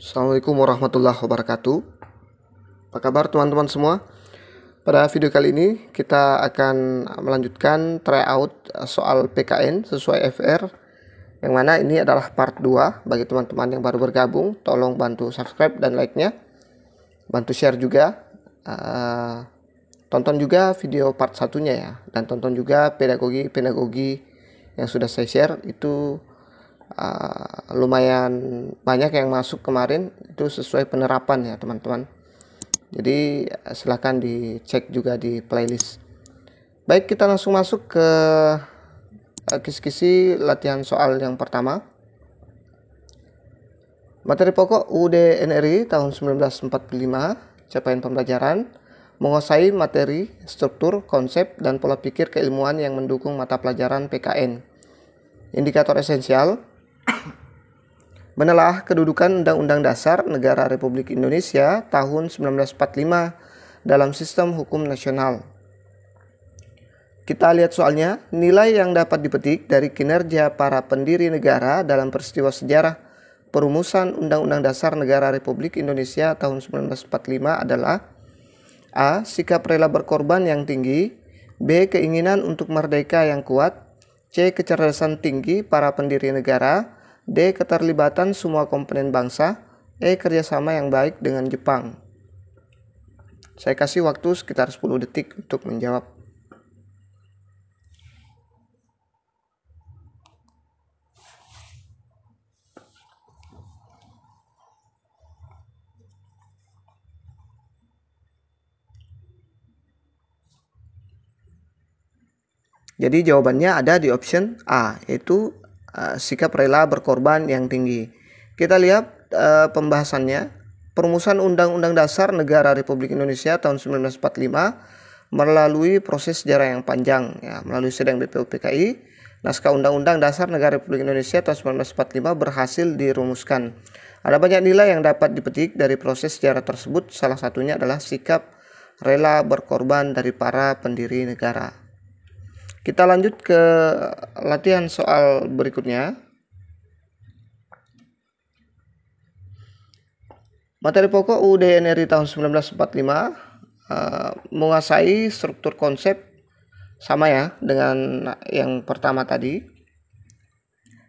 Assalamualaikum warahmatullahi wabarakatuh. Apa kabar teman-teman semua? Pada video kali ini kita akan melanjutkan tryout soal PKN sesuai FR, yang mana ini adalah part 2. Bagi teman-teman yang baru bergabung, tolong bantu subscribe dan like-nya, bantu share juga, tonton juga video part satunya ya, dan tonton juga pedagogi yang sudah saya share. Itu lumayan banyak yang masuk kemarin, itu sesuai penerapan ya teman-teman. Jadi silahkan dicek juga di playlist. Baik, kita langsung masuk ke kisi-kisi latihan soal yang pertama. Materi pokok UUD NRI tahun 1945, capaian pembelajaran, menguasai materi, struktur, konsep, dan pola pikir keilmuan yang mendukung mata pelajaran PKN. Indikator esensial: menelaah kedudukan Undang-Undang Dasar Negara Republik Indonesia tahun 1945 dalam sistem hukum nasional. Kita lihat soalnya. Nilai yang dapat dipetik dari kinerja para pendiri negara dalam peristiwa sejarah perumusan Undang-Undang Dasar Negara Republik Indonesia tahun 1945 adalah: A. Sikap rela berkorban yang tinggi. B. Keinginan untuk merdeka yang kuat. C. Kecerdasan tinggi para pendiri negara. D. Keterlibatan semua komponen bangsa. E. Kerjasama yang baik dengan Jepang. Saya kasih waktu sekitar 10 detik untuk menjawab. Jadi jawabannya ada di option A, yaitu sikap rela berkorban yang tinggi. Kita lihat pembahasannya. Perumusan Undang-Undang Dasar Negara Republik Indonesia tahun 1945 melalui proses sejarah yang panjang ya, melalui sidang BPUPKI. Naskah Undang-Undang Dasar Negara Republik Indonesia tahun 1945 berhasil dirumuskan. Ada banyak nilai yang dapat dipetik dari proses sejarah tersebut. Salah satunya adalah sikap rela berkorban dari para pendiri negara. Kita lanjut ke latihan soal berikutnya. Materi pokok UUD NRI tahun 1945 menguasai struktur konsep, sama ya dengan yang pertama tadi.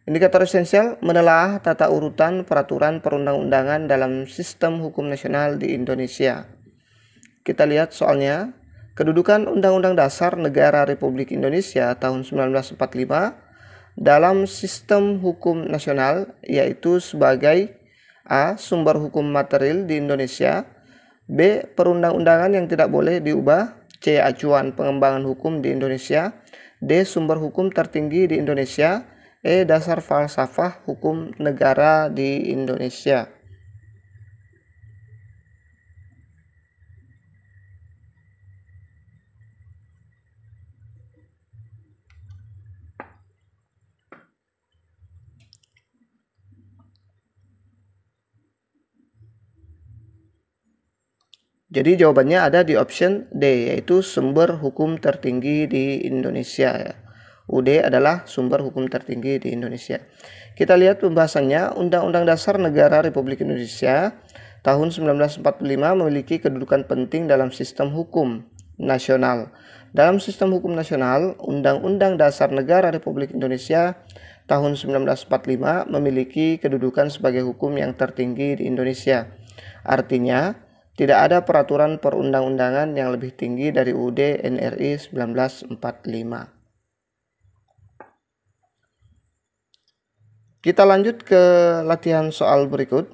Indikator esensial: menelaah tata urutan peraturan perundang-undangan dalam sistem hukum nasional di Indonesia. Kita lihat soalnya. Kedudukan Undang-Undang Dasar Negara Republik Indonesia tahun 1945 dalam sistem hukum nasional, yaitu sebagai: A. Sumber hukum material di Indonesia. B. Perundang-undangan yang tidak boleh diubah. C. Acuan pengembangan hukum di Indonesia. D. Sumber hukum tertinggi di Indonesia. E. Dasar falsafah hukum negara di Indonesia. Jadi jawabannya ada di option D, yaitu sumber hukum tertinggi di Indonesia ya. UD adalah sumber hukum tertinggi di Indonesia. Kita lihat pembahasannya. Undang-Undang Dasar Negara Republik Indonesia tahun 1945 memiliki kedudukan penting dalam sistem hukum nasional. Dalam sistem hukum nasional, Undang-Undang Dasar Negara Republik Indonesia tahun 1945 memiliki kedudukan sebagai hukum yang tertinggi di Indonesia. Artinya, tidak ada peraturan perundang-undangan yang lebih tinggi dari UUD NRI 1945. Kita lanjut ke latihan soal berikut.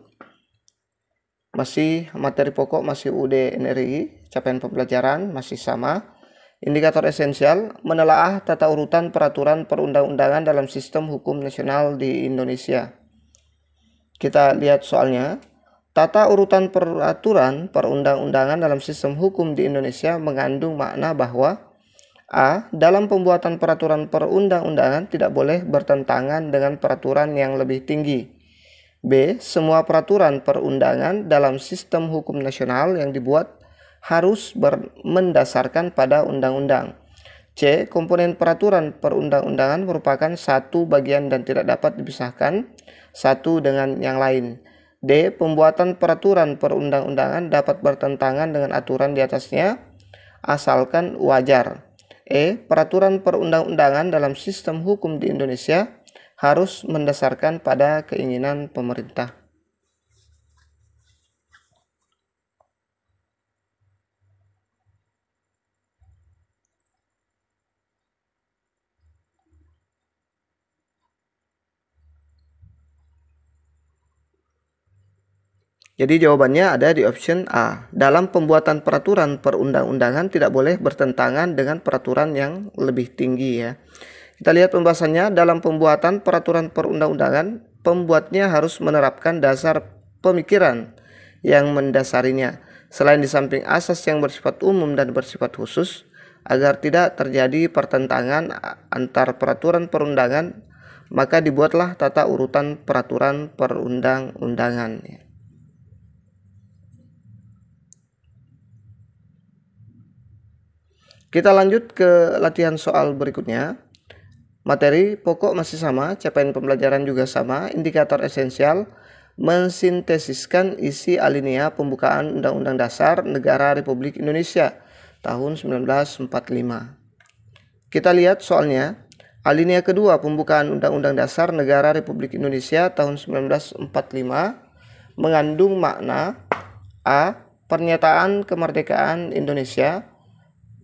Masih materi pokok, masih UUD NRI, capaian pembelajaran masih sama. Indikator esensial: menelaah tata urutan peraturan perundang-undangan dalam sistem hukum nasional di Indonesia. Kita lihat soalnya. Tata urutan peraturan perundang-undangan dalam sistem hukum di Indonesia mengandung makna bahwa: A. Dalam pembuatan peraturan perundang-undangan tidak boleh bertentangan dengan peraturan yang lebih tinggi. B. Semua peraturan perundangan dalam sistem hukum nasional yang dibuat harus mendasarkan pada undang-undang. C. Komponen peraturan perundang-undangan merupakan satu bagian dan tidak dapat dipisahkan satu dengan yang lain. D. Pembuatan peraturan perundang-undangan dapat bertentangan dengan aturan di atasnya, asalkan wajar. E. Peraturan perundang-undangan dalam sistem hukum di Indonesia harus mendasarkan pada keinginan pemerintah. Jadi jawabannya ada di option A. Dalam pembuatan peraturan perundang-undangan tidak boleh bertentangan dengan peraturan yang lebih tinggi ya. Kita lihat pembahasannya. Dalam pembuatan peraturan perundang-undangan, pembuatnya harus menerapkan dasar pemikiran yang mendasarinya. Selain di samping asas yang bersifat umum dan bersifat khusus, agar tidak terjadi pertentangan antar peraturan perundangan, maka dibuatlah tata urutan peraturan perundang-undangan. Kita lanjut ke latihan soal berikutnya. Materi pokok masih sama, capaian pembelajaran juga sama, indikator esensial, mensintesiskan isi alinea pembukaan Undang-Undang Dasar Negara Republik Indonesia tahun 1945. Kita lihat soalnya. Alinea kedua pembukaan Undang-Undang Dasar Negara Republik Indonesia tahun 1945 mengandung makna A. Pernyataan kemerdekaan Indonesia,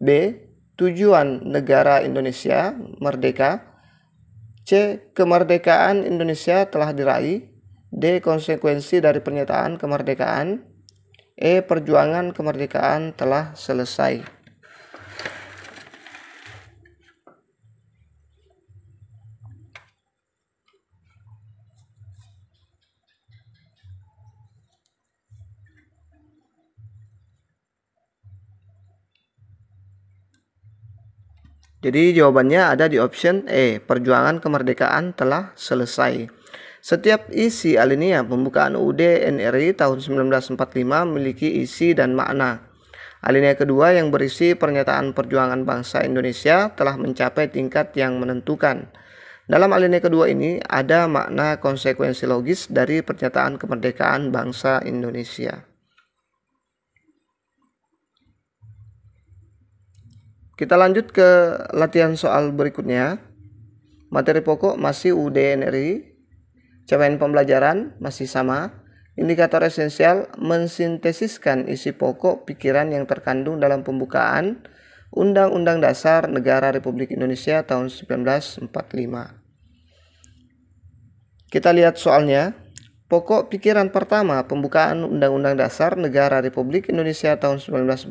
B. Tujuan negara Indonesia merdeka, C. Kemerdekaan Indonesia telah diraih, D. Konsekuensi dari pernyataan kemerdekaan, E. Perjuangan kemerdekaan telah selesai. Jadi jawabannya ada di option E, perjuangan kemerdekaan telah selesai. Setiap isi alinea pembukaan UUD NRI tahun 1945 memiliki isi dan makna. Alinea kedua yang berisi pernyataan perjuangan bangsa Indonesia telah mencapai tingkat yang menentukan. Dalam alinea kedua ini ada makna konsekuensi logis dari pernyataan kemerdekaan bangsa Indonesia. Kita lanjut ke latihan soal berikutnya. Materi pokok masih UUD NRI. Capaian pembelajaran masih sama. Indikator esensial mensintesiskan isi pokok pikiran yang terkandung dalam pembukaan Undang-Undang Dasar Negara Republik Indonesia tahun 1945. Kita lihat soalnya. Pokok pikiran pertama pembukaan Undang-Undang Dasar Negara Republik Indonesia tahun 1945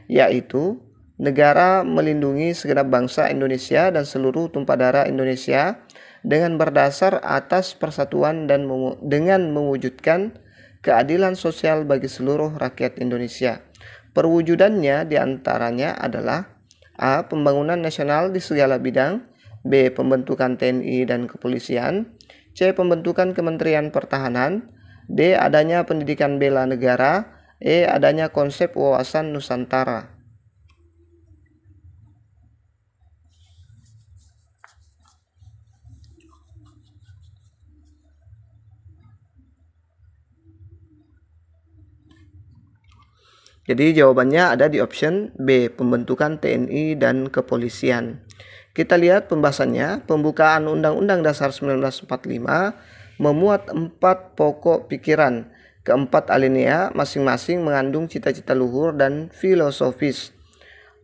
yaitu negara melindungi segenap bangsa Indonesia dan seluruh tumpah darah Indonesia dengan berdasar atas persatuan dan dengan mewujudkan keadilan sosial bagi seluruh rakyat Indonesia. Perwujudannya diantaranya adalah A. Pembangunan nasional di segala bidang, B. Pembentukan TNI dan kepolisian, C. Pembentukan Kementerian Pertahanan, D. Adanya pendidikan bela negara, E. Adanya konsep wawasan Nusantara. Jadi jawabannya ada di option B, pembentukan TNI dan kepolisian. Kita lihat pembahasannya. Pembukaan Undang-Undang Dasar 1945 memuat 4 pokok pikiran. Keempat alinea masing-masing mengandung cita-cita luhur dan filosofis.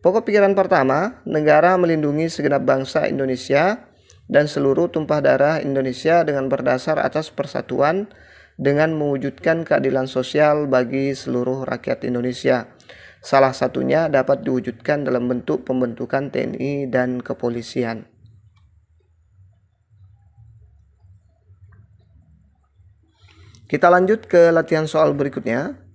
Pokok pikiran pertama, negara melindungi segenap bangsa Indonesia dan seluruh tumpah darah Indonesia dengan berdasar atas persatuan dengan mewujudkan keadilan sosial bagi seluruh rakyat Indonesia. Salah satunya dapat diwujudkan dalam bentuk pembentukan TNI dan kepolisian. Kita lanjut ke latihan soal berikutnya.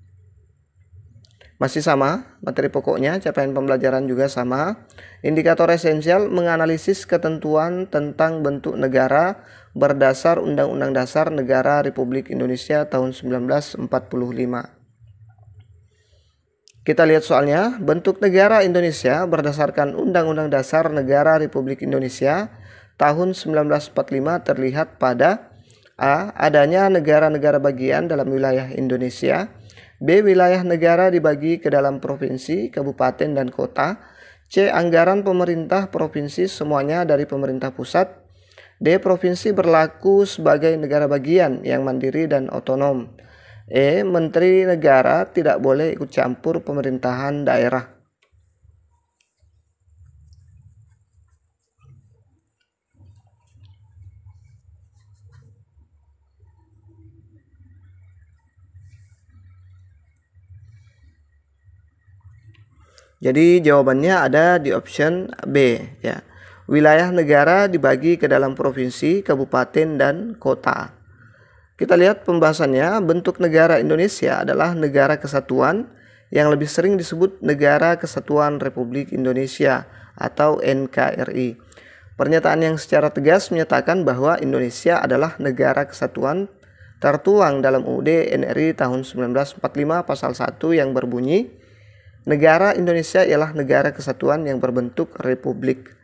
Masih sama, materi pokoknya, capaian pembelajaran juga sama. Indikator esensial menganalisis ketentuan tentang bentuk negara berdasar Undang-Undang Dasar Negara Republik Indonesia tahun 1945. Kita lihat soalnya. Bentuk negara Indonesia berdasarkan Undang-Undang Dasar Negara Republik Indonesia tahun 1945 terlihat pada A. Adanya negara-negara bagian dalam wilayah Indonesia. B. Wilayah negara dibagi ke dalam provinsi, kabupaten, dan kota. C. Anggaran pemerintah provinsi semuanya dari pemerintah pusat. D. Provinsi berlaku sebagai negara bagian yang mandiri dan otonom. E. Menteri negara tidak boleh ikut campur pemerintahan daerah. Jadi jawabannya ada di option B ya. Wilayah negara dibagi ke dalam provinsi, kabupaten, dan kota. Kita lihat pembahasannya. Bentuk negara Indonesia adalah negara kesatuan yang lebih sering disebut Negara Kesatuan Republik Indonesia atau NKRI. Pernyataan yang secara tegas menyatakan bahwa Indonesia adalah negara kesatuan tertuang dalam UUD NRI tahun 1945 pasal 1 yang berbunyi, negara Indonesia ialah negara kesatuan yang berbentuk republik.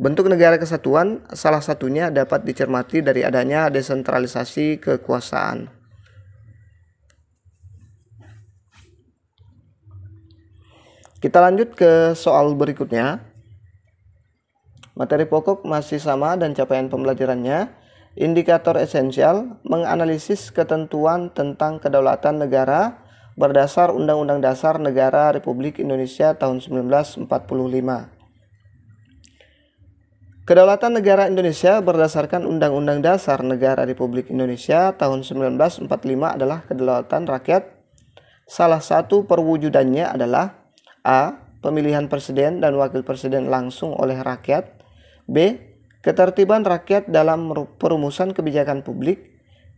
Bentuk negara kesatuan salah satunya dapat dicermati dari adanya desentralisasi kekuasaan. Kita lanjut ke soal berikutnya. Materi pokok masih sama dan capaian pembelajarannya. Indikator esensial menganalisis ketentuan tentang kedaulatan negara berdasar Undang-Undang Dasar Negara Republik Indonesia tahun 1945. Kedaulatan negara Indonesia berdasarkan Undang-Undang Dasar Negara Republik Indonesia tahun 1945 adalah kedaulatan rakyat. Salah satu perwujudannya adalah A. Pemilihan presiden dan wakil presiden langsung oleh rakyat. B. Ketertiban rakyat dalam perumusan kebijakan publik.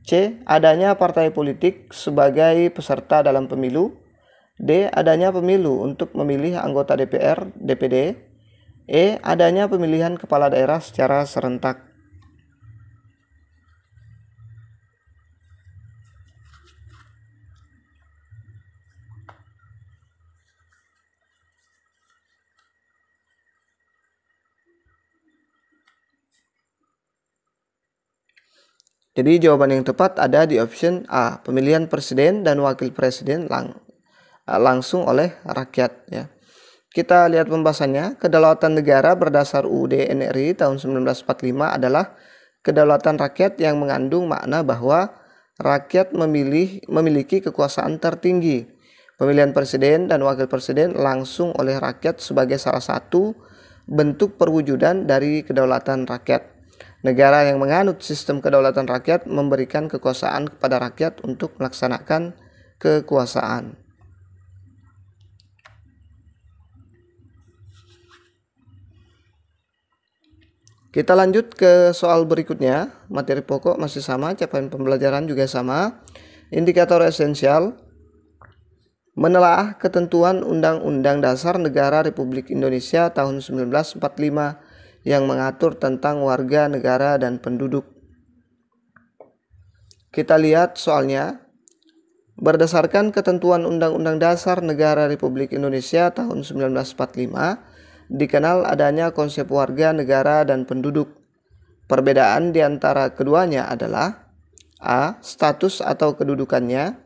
C. Adanya partai politik sebagai peserta dalam pemilu. D. Adanya pemilu untuk memilih anggota DPR, DPD. E. Adanya pemilihan kepala daerah secara serentak. Jadi jawaban yang tepat ada di option A, pemilihan presiden dan wakil presiden langsung oleh rakyat ya. Kita lihat pembahasannya. Kedaulatan negara berdasar UUD NRI tahun 1945 adalah kedaulatan rakyat yang mengandung makna bahwa rakyat memiliki kekuasaan tertinggi. Pemilihan presiden dan wakil presiden langsung oleh rakyat sebagai salah satu bentuk perwujudan dari kedaulatan rakyat. Negara yang menganut sistem kedaulatan rakyat memberikan kekuasaan kepada rakyat untuk melaksanakan kekuasaan. Kita lanjut ke soal berikutnya. Materi pokok masih sama, capaian pembelajaran juga sama. Indikator esensial menelaah ketentuan Undang-Undang Dasar Negara Republik Indonesia tahun 1945 yang mengatur tentang warga negara dan penduduk. Kita lihat soalnya. Berdasarkan ketentuan Undang-Undang Dasar Negara Republik Indonesia tahun 1945, dikenal adanya konsep warga negara dan penduduk. Perbedaan di antara keduanya adalah A. Status atau kedudukannya.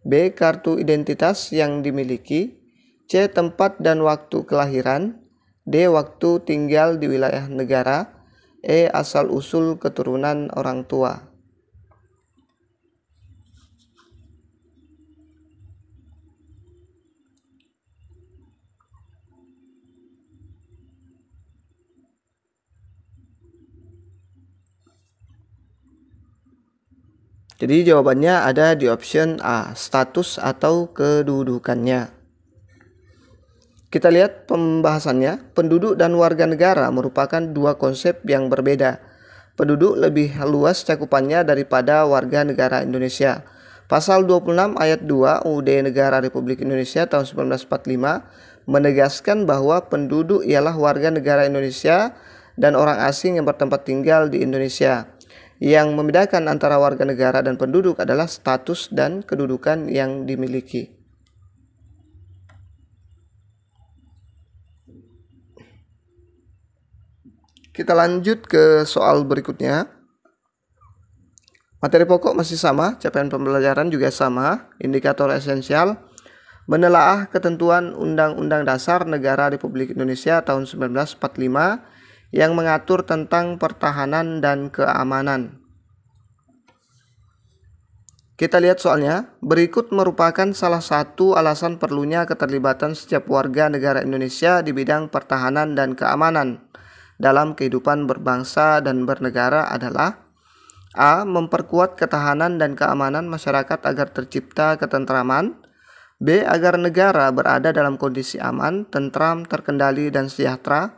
B. Kartu identitas yang dimiliki. C. Tempat dan waktu kelahiran. D. Waktu tinggal di wilayah negara. E. Asal-usul keturunan orang tua. Jadi jawabannya ada di option A, status atau kedudukannya. Kita lihat pembahasannya. Penduduk dan warga negara merupakan dua konsep yang berbeda. Penduduk lebih luas cakupannya daripada warga negara Indonesia. Pasal 26 ayat 2 UUD Negara Republik Indonesia tahun 1945 menegaskan bahwa penduduk ialah warga negara Indonesia dan orang asing yang bertempat tinggal di Indonesia. Yang membedakan antara warga negara dan penduduk adalah status dan kedudukan yang dimiliki. Kita lanjut ke soal berikutnya. Materi pokok masih sama, capaian pembelajaran juga sama. Indikator esensial menelaah ketentuan Undang-Undang Dasar Negara Republik Indonesia tahun 1945 yang mengatur tentang pertahanan dan keamanan. Kita lihat soalnya. Berikut merupakan salah satu alasan perlunya keterlibatan setiap warga negara Indonesia di bidang pertahanan dan keamanan dalam kehidupan berbangsa dan bernegara adalah: A. Memperkuat ketahanan dan keamanan masyarakat agar tercipta ketentraman. B. Agar negara berada dalam kondisi aman, tentram, terkendali, dan sejahtera.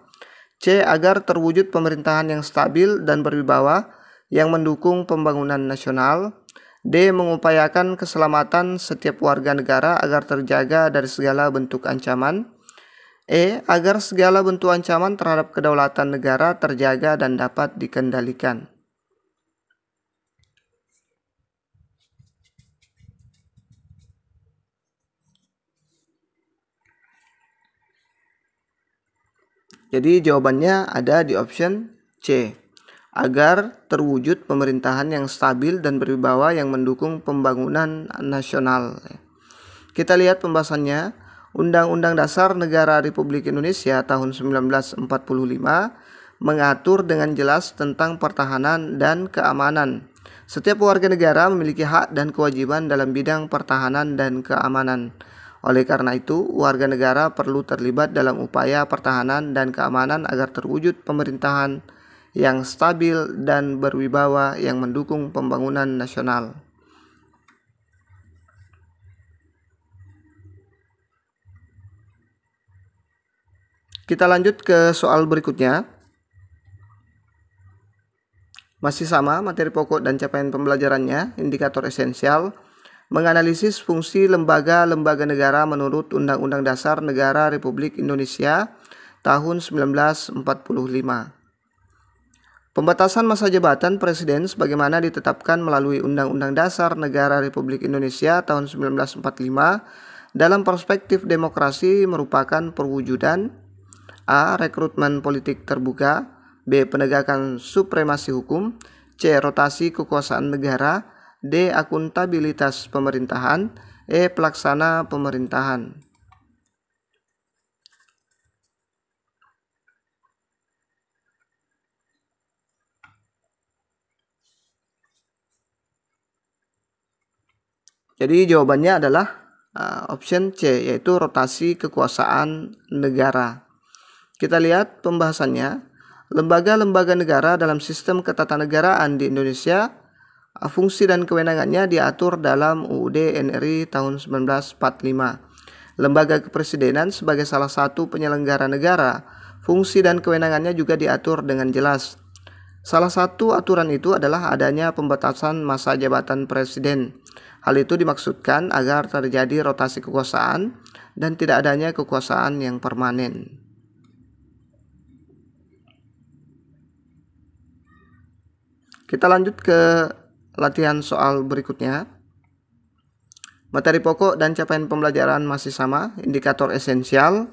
C. Agar terwujud pemerintahan yang stabil dan berwibawa yang mendukung pembangunan nasional. D. Mengupayakan keselamatan setiap warga negara agar terjaga dari segala bentuk ancaman. E. Agar segala bentuk ancaman terhadap kedaulatan negara terjaga dan dapat dikendalikan. Jadi jawabannya ada di option C. Agar terwujud pemerintahan yang stabil dan berwibawa yang mendukung pembangunan nasional. Kita lihat pembahasannya. Undang-Undang Dasar Negara Republik Indonesia tahun 1945 mengatur dengan jelas tentang pertahanan dan keamanan. Setiap warga negara memiliki hak dan kewajiban dalam bidang pertahanan dan keamanan. Oleh karena itu, warga negara perlu terlibat dalam upaya pertahanan dan keamanan agar terwujud pemerintahan yang stabil dan berwibawa yang mendukung pembangunan nasional. Kita lanjut ke soal berikutnya. Masih sama, materi pokok dan capaian pembelajarannya, indikator esensial, menganalisis fungsi lembaga-lembaga negara menurut Undang-Undang Dasar Negara Republik Indonesia tahun 1945. Pembatasan masa jabatan Presiden sebagaimana ditetapkan melalui Undang-Undang Dasar Negara Republik Indonesia tahun 1945 dalam perspektif demokrasi merupakan perwujudan: A. Rekrutmen politik terbuka. B. Penegakan supremasi hukum. C. Rotasi kekuasaan negara. D. Akuntabilitas pemerintahan. E. Pelaksana pemerintahan. Jadi jawabannya adalah option C, yaitu rotasi kekuasaan negara. Kita lihat pembahasannya. Lembaga-lembaga negara dalam sistem ketatanegaraan di Indonesia, fungsi dan kewenangannya diatur dalam UUD NRI tahun 1945. Lembaga kepresidenan sebagai salah satu penyelenggara negara, fungsi dan kewenangannya juga diatur dengan jelas. Salah satu aturan itu adalah adanya pembatasan masa jabatan presiden. Hal itu dimaksudkan agar terjadi rotasi kekuasaan dan tidak adanya kekuasaan yang permanen. Kita lanjut ke latihan soal berikutnya. Materi pokok dan capaian pembelajaran masih sama, indikator esensial,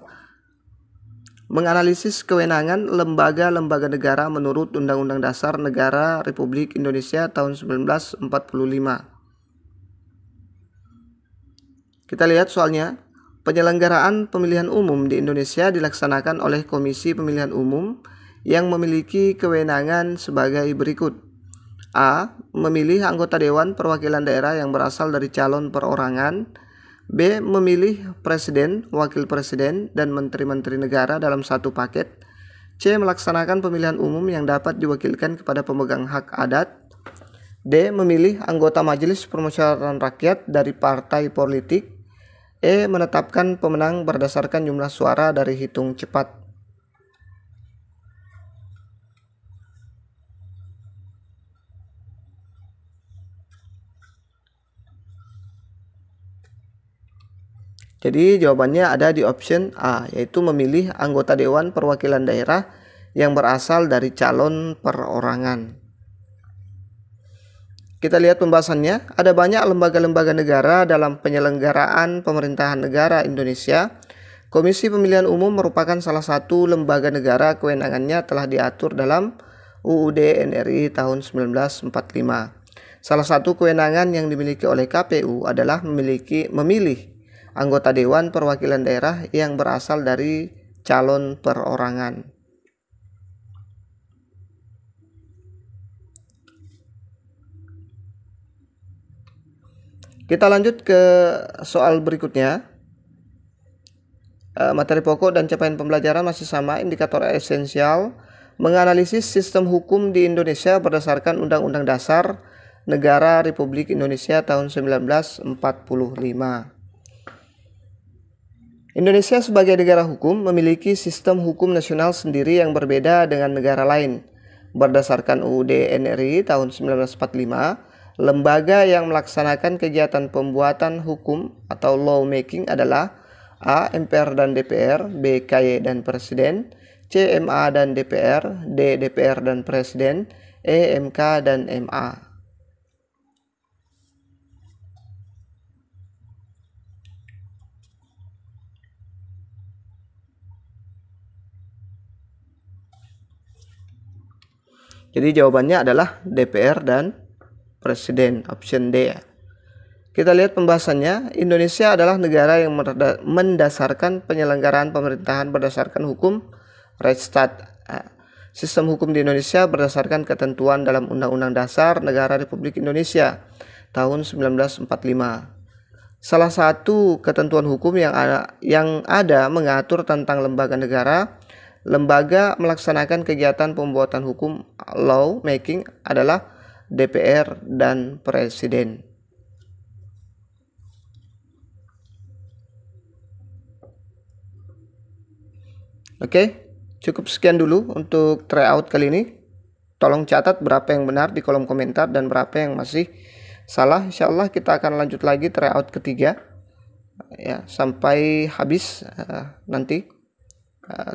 menganalisis kewenangan lembaga-lembaga negara menurut Undang-Undang Dasar Negara Republik Indonesia tahun 1945. Kita lihat soalnya. Penyelenggaraan pemilihan umum di Indonesia dilaksanakan oleh Komisi Pemilihan Umum yang memiliki kewenangan sebagai berikut. A. Memilih anggota Dewan Perwakilan Daerah yang berasal dari calon perorangan. B. Memilih presiden, wakil presiden, dan menteri-menteri negara dalam satu paket. C. Melaksanakan pemilihan umum yang dapat diwakilkan kepada pemegang hak adat. D. Memilih anggota Majelis Permusyawaratan Rakyat dari partai politik. E. Menetapkan pemenang berdasarkan jumlah suara dari hitung cepat. Jadi jawabannya ada di option A, yaitu memilih anggota Dewan Perwakilan Daerah yang berasal dari calon perorangan. Kita lihat pembahasannya. Ada banyak lembaga-lembaga negara dalam penyelenggaraan pemerintahan negara Indonesia. Komisi Pemilihan Umum merupakan salah satu lembaga negara, kewenangannya telah diatur dalam UUD NRI tahun 1945. Salah satu kewenangan yang dimiliki oleh KPU adalah memilih anggota Dewan Perwakilan Daerah yang berasal dari calon perorangan. Kita lanjut ke soal berikutnya. Materi pokok dan capaian pembelajaran masih sama, indikator esensial, menganalisis sistem hukum di Indonesia berdasarkan Undang-Undang Dasar Negara Republik Indonesia tahun 1945. Indonesia sebagai negara hukum memiliki sistem hukum nasional sendiri yang berbeda dengan negara lain. Berdasarkan UUD NRI tahun 1945, lembaga yang melaksanakan kegiatan pembuatan hukum atau lawmaking adalah A. MPR dan DPR, B. KY dan Presiden, C. MA dan DPR, D. DPR dan Presiden, E. MK dan MA. Jadi jawabannya adalah DPR dan Presiden, option D ya. Kita lihat pembahasannya. Indonesia adalah negara yang mendasarkan penyelenggaraan pemerintahan berdasarkan hukum Rechtsstaat. Sistem hukum di Indonesia berdasarkan ketentuan dalam Undang-Undang Dasar Negara Republik Indonesia tahun 1945. Salah satu ketentuan hukum yang ada mengatur tentang lembaga negara. Lembaga melaksanakan kegiatan pembuatan hukum law making adalah DPR dan Presiden. Oke, cukup sekian dulu untuk tryout kali ini. Tolong catat berapa yang benar di kolom komentar dan berapa yang masih salah. Insya Allah kita akan lanjut lagi tryout ketiga ya, sampai habis nanti.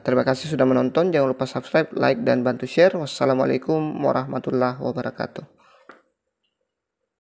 Terima kasih sudah menonton. Jangan lupa subscribe, like, dan bantu share. Wassalamualaikum warahmatullahi wabarakatuh.